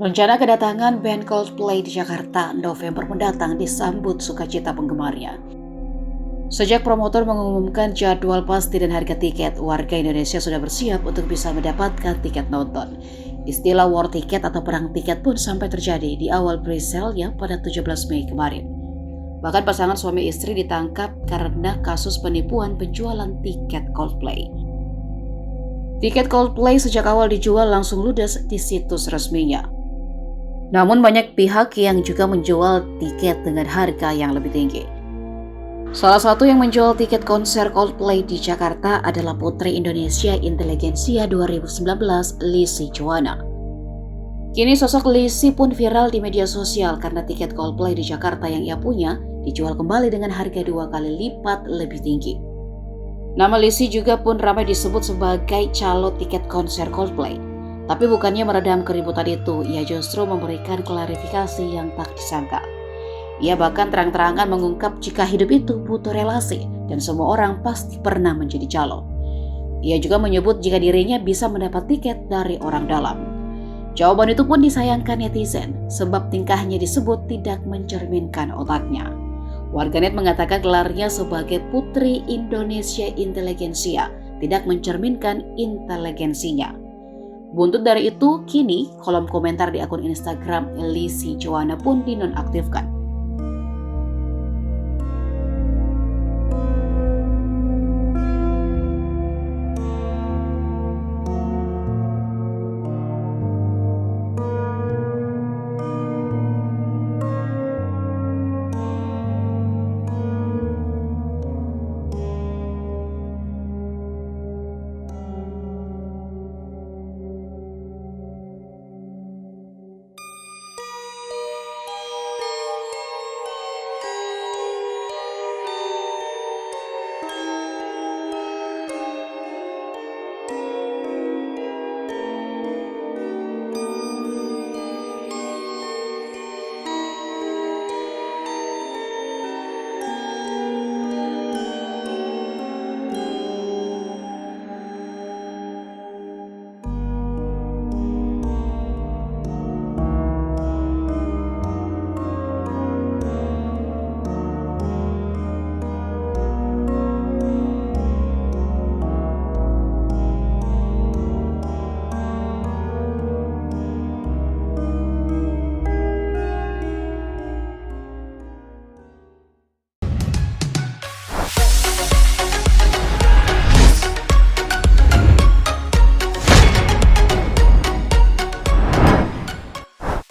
Rencana kedatangan band Coldplay di Jakarta November mendatang disambut sukacita penggemarnya. Sejak promotor mengumumkan jadwal pasti dan harga tiket, warga Indonesia sudah bersiap untuk bisa mendapatkan tiket nonton. Istilah war ticket atau perang tiket pun sampai terjadi di awal pre-sale-nya pada 17 Mei kemarin. Bahkan pasangan suami istri ditangkap karena kasus penipuan penjualan tiket Coldplay. Tiket Coldplay sejak awal dijual langsung ludes di situs resminya. Namun banyak pihak yang juga menjual tiket dengan harga yang lebih tinggi. Salah satu yang menjual tiket konser Coldplay di Jakarta adalah Putri Indonesia Inteligensia 2019, Lizzy Joanna. Kini sosok Lizzy pun viral di media sosial karena tiket Coldplay di Jakarta yang ia punya dijual kembali dengan harga 2 kali lipat lebih tinggi. Nama Lizzy juga pun ramai disebut sebagai calo tiket konser Coldplay. Tapi bukannya meredam keributan itu, ia justru memberikan klarifikasi yang tak disangka. Ia bahkan terang-terangan mengungkap jika hidup itu butuh relasi dan semua orang pasti pernah menjadi calo. Ia juga menyebut jika dirinya bisa mendapat tiket dari orang dalam. Jawaban itu pun disayangkan netizen sebab tingkahnya disebut tidak mencerminkan otaknya. Warganet mengatakan gelarnya sebagai Putri Indonesia Inteligensia tidak mencerminkan inteligensinya. Buntut dari itu, kini kolom komentar di akun Instagram Lizzy Joanna pun dinonaktifkan.